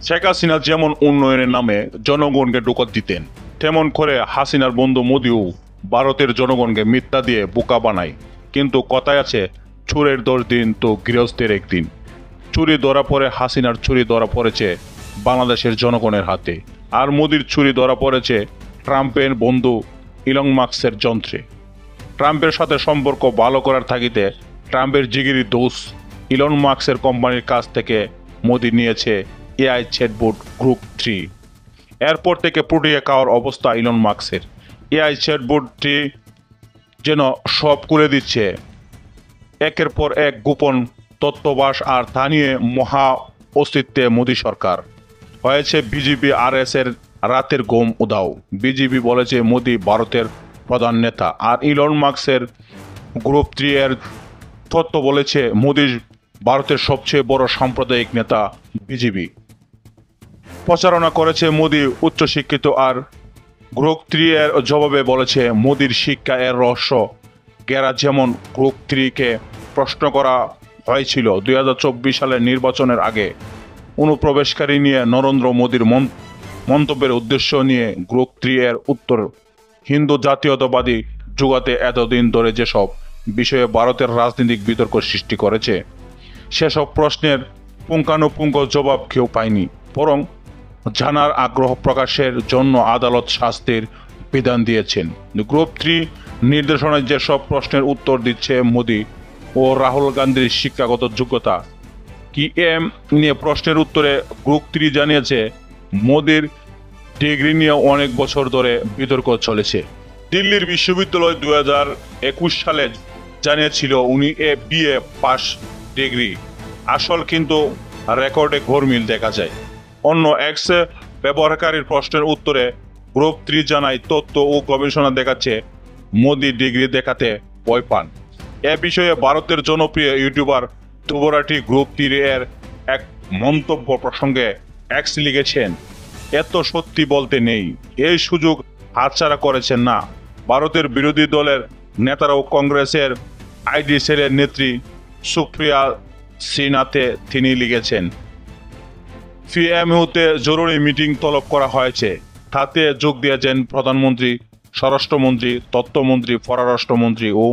শেখ হাসিনা যেমন উন্নয়নের নামে জনগণকে ডোকত দিতেন, তেমন করে হাসিনার বন্ধু মোদিও ভারতের জনগণকে মিথ্যা দিয়ে বোকা বানায়। কিন্তু কথায় আছে, চোরের 10 দিন তো গৃহস্থের একদিন। চুরি ধরা পড়ে হাসিনার চুরি ধরা পড়েছে বাংলাদেশের জনগণের হাতে, আর মোদির চুরি ধরা পড়েছে ট্রাম্পের বন্ধু ইলন মাস্কের যন্ত্রে। ট্রাম্পের সাথে সম্পর্ক ভালো করার তাগিদে ট্রাম্পের জিগিরি দোস্ত ইলন মাস্কের কোম্পানির কাছ থেকে মোদি নিয়েছে এআই চ্যাটবট গ্রুপ 3। এরপর থেকে পুটিয়ে খাওয়ার অবস্থা ইলন মাস্কের। এআই চ্যাটবটটি যেন সব করে দিচ্ছে একের পর এক গোপন তথ্যবাস, আর তা নিয়ে মহা অস্তিত্বে মোদি সরকার। হয়েছে বিজেপি আরএস এর রাতের ঘুম উধাও। বিজেপি বলেছে মোদি ভারতের প্রধান নেতা, আর ইলন মাস্কের গ্রুপ 3 এর তথ্য বলেছে মোদি ভারতের সবচেয়ে বড় সাম্প্রদায়িক নেতা। বিজেপি প্রচারণা করেছে মোদি উচ্চশিক্ষিত, আর গ্রুপ 3 এর জবাবে বলেছে মোদির শিক্ষা এর রহস্য গেরা। যেমন গ্রুপ 3 কে প্রশ্ন করা হয়েছিল 2024 সালের নির্বাচনের আগে অনুপ্রবেশকারী নিয়ে নরেন্দ্র মোদির মন্তব্যের উদ্দেশ্য নিয়ে গ্রুপ 3 এর উত্তর, হিন্দু জাতীয়তাবাদী যুগাতে এতদিন ধরে যেসব বিষয়ে ভারতের রাজনৈতিক বিতর্ক সৃষ্টি করেছে, সেসব প্রশ্নের পুঙ্খানুপুঙ্খ জবাব কেউ পায়নি, বরং জানার আগ্রহ প্রকাশের জন্য আদালত শাস্তির বিধান দিয়েছেন। গ্রুপ 3 নির্দেশনায় যেসব প্রশ্নের উত্তর দিচ্ছে মোদি ও রাহুল গান্ধীর শিক্ষাগত যোগ্যতা কি নিয়ে প্রশ্নের উত্তরে গ্রুপ 3 জানিয়েছে মোদির ডিগ্রি নিয়ে অনেক বছর ধরে বিতর্ক চলেছে। দিল্লির বিশ্ববিদ্যালয় 2021 সালে জানিয়েছিল উনি বিএ পাস ডিগ্রি, আসল কিন্তু রেকর্ডে ঘোরমিল দেখা যায়। অন্য এক্স ব্যবহারকারীর প্রশ্নের উত্তরে গ্রুপ 3 জানায় তথ্য ও গবেষণা দেখাচ্ছে মোদি ডিগ্রি দেখাতে ভয় পান। এ বিষয়ে ভারতের জনপ্রিয় ইউটিউবার তুবরাটি গ্রুপ 3 এর এক মন্তব্য প্রসঙ্গে এক্স লিখেছেন, এত সত্যি বলতে নেই, এই সুযোগ হাতছাড়া করেছেন না। ভারতের বিরোধী দলের নেতারাও কংগ্রেসের আইডি সেলের নেত্রী সুপ্রিয়া সিনহাতে তিনি লিখেছেন, পিএমইউতে জরুরি মিটিং তলব করা হয়েছে, তাতে যোগ দিয়েছেন প্রধানমন্ত্রী, স্বরাষ্ট্রমন্ত্রী, তথ্যমন্ত্রী, পররাষ্ট্রমন্ত্রী ও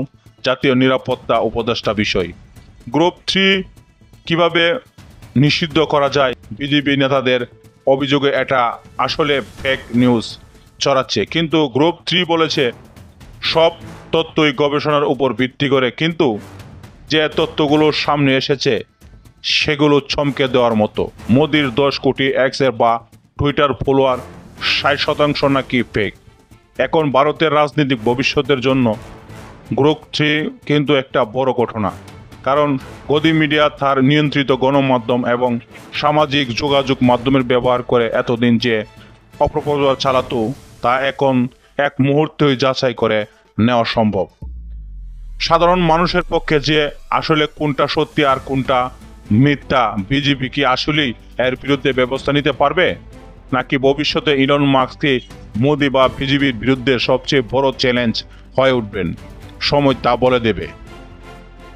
জাতীয় নিরাপত্তা উপদেষ্টা। বিষয় গ্রুপ 3 কিভাবে নিষিদ্ধ করা যায়? বিজেপি নেতাদের অভিযোগে এটা আসলে ফেক নিউজ ছড়াচ্ছে, কিন্তু গ্রুপ 3 বলেছে সব তথ্যই গবেষণার উপর ভিত্তি করে, কিন্তু যে তথ্যগুলো সামনে এসেছে সেগুলো চমকে দেওয়ার মতো। মোদির 10 কোটি এক্সের বা টুইটার ফলোয়ার 60% নাকি ফেক। এখন ভারতের রাজনৈতিক ভবিষ্যতের জন্য গ্রুপ 3 কিন্তু একটা বড় ঘটনা, কারণ গদি মিডিয়া তার নিয়ন্ত্রিত গণমাধ্যম এবং সামাজিক যোগাযোগ মাধ্যমের ব্যবহার করে এতদিন যে অপপ্রচার চালাতো তা এখন এক মুহূর্তেই যাচাই করে নেওয়া সম্ভব। সাধারণ মানুষের পক্ষে যে আসলে কোনটা সত্যি আর কোনটা মিথ্যা, বিজেপি কি আসলেই এর বিরুদ্ধে ব্যবস্থা নিতে পারবে, নাকি ভবিষ্যতে ইলন মাস্ককে মোদি বা বিজেপির বিরুদ্ধে সবচেয়ে বড় চ্যালেঞ্জ হয়ে উঠবেন? সময় তা বলে দেবে।